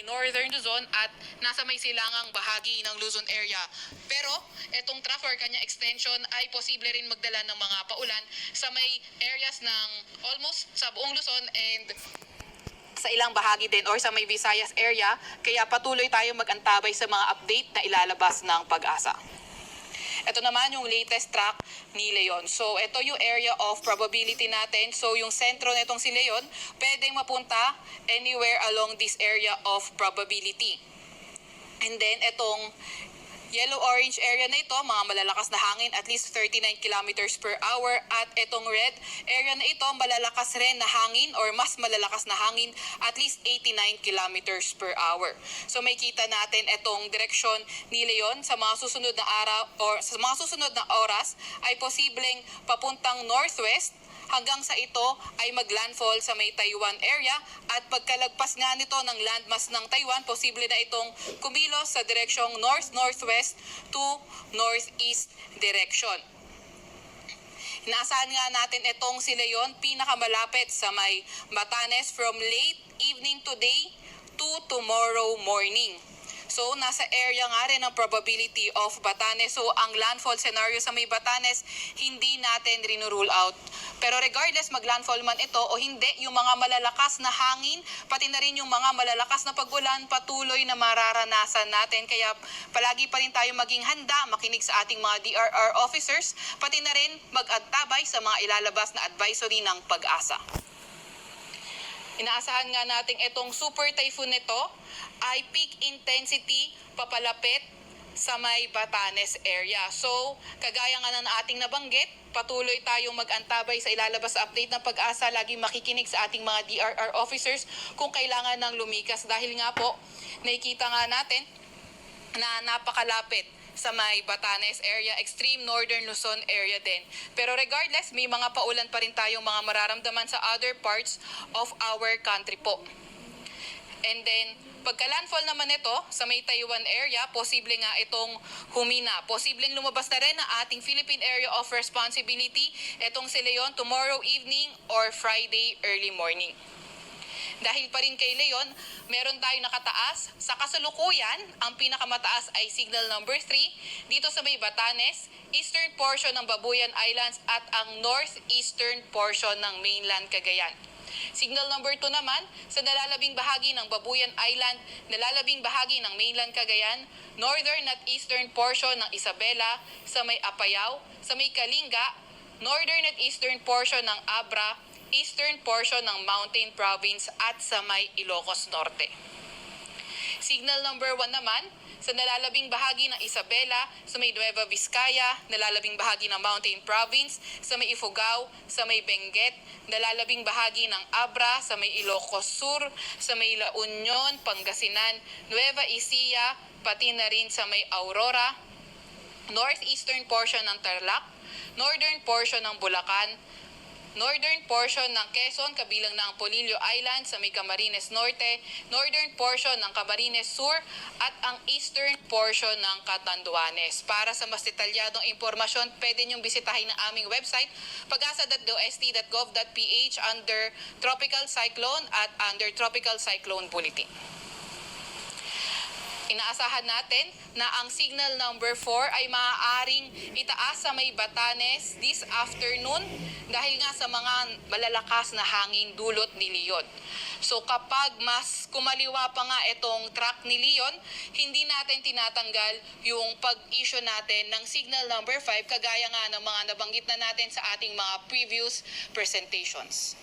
Northern Luzon at nasa may silangang bahagi ng Luzon area. Pero itong trough or kanya extension ay posible rin magdala ng mga paulan sa may areas ng almost sa buong Luzon and sa ilang bahagi din or sa may Visayas area. Kaya patuloy tayo mag-antabay sa mga update na ilalabas ng Pag-asa. Ito naman yung latest track ni Leon. So, ito yung area of probability natin. So, yung sentro nitong si Leon, pwedeng mapunta anywhere along this area of probability. And then, itong yellow-orange area na ito, mga malalakas na hangin, at least 39 kilometers per hour. At itong red area na ito, malalakas rin na hangin or mas malalakas na hangin, at least 89 kilometers per hour. So may kita natin itong direksyon ni Leon sa mga susunod na araw or sa mga susunod na oras ay posibleng papuntang northwest hanggang sa ito ay maglandfall sa may Taiwan area at pagkalagpas nga nito ng landmass ng Taiwan, posible na itong kumilos sa direksyong north-northwest to northeast direction. Inaasahan nga natin itong si Leon pinakamalapit sa may Batanes from late evening today to tomorrow morning. So, nasa area nga rin ang probability of Batanes. So, ang landfall scenario sa may Batanes, hindi natin rinurule out. Pero regardless, maglandfall man ito o hindi, yung mga malalakas na hangin, pati na rin yung mga malalakas na pagulan, patuloy na mararanasan natin. Kaya palagi pa rin tayo maging handa, makinig sa ating mga DRR officers, pati na rin mag-antabay sa mga ilalabas na advisory ng Pag-asa. Inaasahan nga natin itong super typhoon nito ay peak intensity papalapit sa may Batanes area. So, kagaya nga ng ating nabanggit, patuloy tayong mag-antabay sa ilalabas sa update ng Pag-asa. Laging makikinig sa ating mga DRR officers kung kailangan ng lumikas. Dahil nga po, nakikita nga natin na napakalapit sa may Batanes area, extreme northern Luzon area din. Pero regardless, may mga paulan pa rin tayong mga mararamdaman sa other parts of our country po. And then, pagka-landfall naman ito sa may Taiwan area, posible nga itong humina. Posibleng lumabas na rin ang ating Philippine Area of Responsibility, itong si Leon, tomorrow evening or Friday early morning. Dahil pa rin kay Leon, meron tayong nakataas. Sa kasalukuyan, ang pinakamataas ay signal number 3 dito sa may Batanes, eastern portion ng Babuyan Islands at ang northeastern portion ng mainland Cagayan. Signal number 2 naman sa nalalabing bahagi ng Babuyan Island, nalalabing bahagi ng mainland Cagayan, northern at eastern portion ng Isabela, sa may Apayao, sa may Kalinga, northern at eastern portion ng Abra, eastern portion ng Mountain Province at sa may Ilocos Norte. Signal number 1 naman sa nalalabing bahagi ng Isabela, sa may Nueva Vizcaya, nalalabing bahagi ng Mountain Province, sa may Ifugao, sa may Benguet, nalalabing bahagi ng Abra, sa may Ilocos Sur, sa may La Union, Pangasinan, Nueva Ecija, pati na rin sa may Aurora, northeastern portion ng Tarlac, northern portion ng Bulacan, northern portion ng Quezon, kabilang na ang Polillo Island sa may Camarines Norte, northern portion ng Camarines Sur, at ang eastern portion ng Catanduanes. Para sa mas detalyadong impormasyon, pwede niyong bisitahin ang aming website, pagasa.dost.gov.ph under Tropical Cyclone at under Tropical Cyclone Bulletin. Inaasahan natin na ang signal number 4 ay maaaring itaas sa may Batanes this afternoon dahil nga sa mga malalakas na hangin dulot ni Leon. So kapag mas kumaliwa pa nga itong track ni Leon, hindi natin tinatanggal yung pag-issue natin ng signal number 5 kagaya nga ng mga nabanggit na natin sa ating mga previous presentations.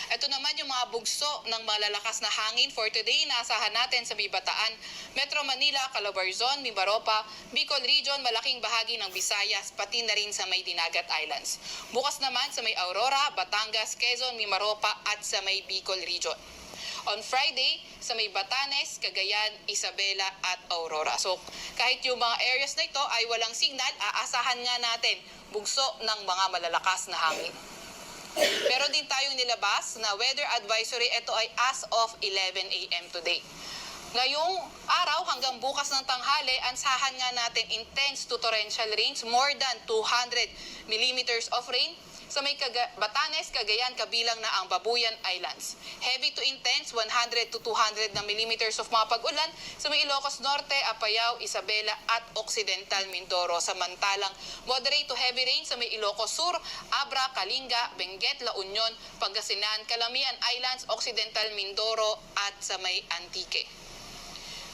Ito naman yung mga bugso ng malalakas na hangin for today. Naasahan natin sa may Bataan, Metro Manila, Calabarzon, Mimaropa, Bicol Region, malaking bahagi ng Visayas, pati na rin sa may Dinagat Islands. Bukas naman sa may Aurora, Batangas, Quezon, Mimaropa at sa may Bicol Region. On Friday, sa may Batanes, Cagayan, Isabela at Aurora. So kahit yung mga areas na ito ay walang signal, aasahan nga natin bugso ng mga malalakas na hangin. Meron din tayong nilabas na weather advisory. Ito ay as of 11 a.m. today. Ngayong araw hanggang bukas ng tanghali, ansahan nga natin intense to torrential rains, more than 200 millimeters of rain, sa may Batanes, Cagayan, kabilang na ang Babuyan Islands. Heavy to intense, 100 to 200 na millimeters of mga pag-ulan sa may Ilocos Norte, Apayao, Isabela at Occidental Mindoro. Samantalang moderate to heavy rain sa may Ilocos Sur, Abra, Kalinga, Benguet, La Union, Pangasinan, Calamian Islands, Occidental Mindoro at sa may Antique.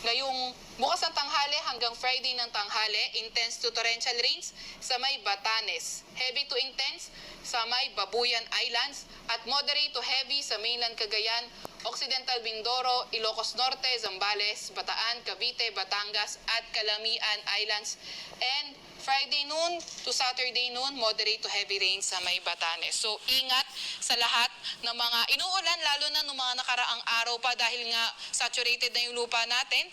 Ngayong bukas ng tanghali hanggang Friday ng tanghali, intense to torrential rains sa may Batanes. Heavy to intense sa may Babuyan Islands at moderate to heavy sa mainland Cagayan, Occidental Mindoro, Ilocos Norte, Zambales, Bataan, Cavite, Batangas at Calamian Islands. And Friday noon to Saturday noon, moderate to heavy rain sa may Batanes. So, ingat sa lahat ng mga inuulan, lalo na ng mga nakaraang araw pa dahil nga saturated na yung lupa natin.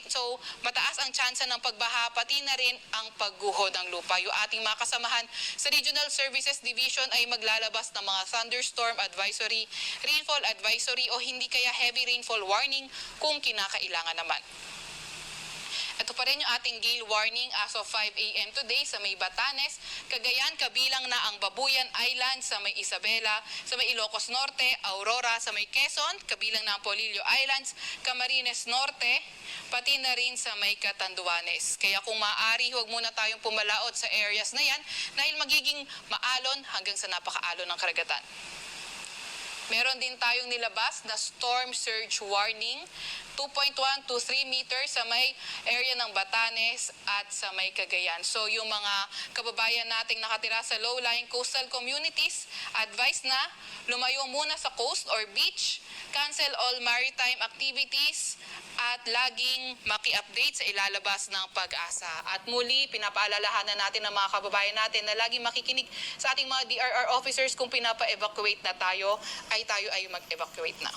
So, mataas ang tsansa ng pagbaha, pati na rin ang pagguho ng lupa. Yung ating mga kasamahan sa Regional Services Division ay maglalabas ng mga thunderstorm advisory, rainfall advisory o hindi kaya heavy rainfall warning kung kinakailangan naman. Ito pa rin yung ating gale warning as of 5 a.m. today sa may Batanes, Cagayan, kabilang na ang Babuyan Island sa may Isabela, sa may Ilocos Norte, Aurora, sa may Quezon, kabilang na ang Polillo Islands, Camarines Norte, pati na rin sa may Catanduanes. Kaya kung maaari, huwag muna tayong pumalaot sa areas na yan dahil magiging maalon hanggang sa napakaalon ng karagatan. Meron din tayong nilabas na storm surge warning, 2.1 to 3 meters sa may area ng Batanes at sa may Cagayan. So yung mga kababayan nating nakatira sa low-lying coastal communities, advice na lumayo muna sa coast or beach, cancel all maritime activities, at laging maki-update sa ilalabas ng Pag-asa. At muli, pinapaalalahanan natin ang mga kababayan natin na laging makikinig sa ating mga DRR officers kung pinapa-evacuate na tayo ay mag-evacuate na.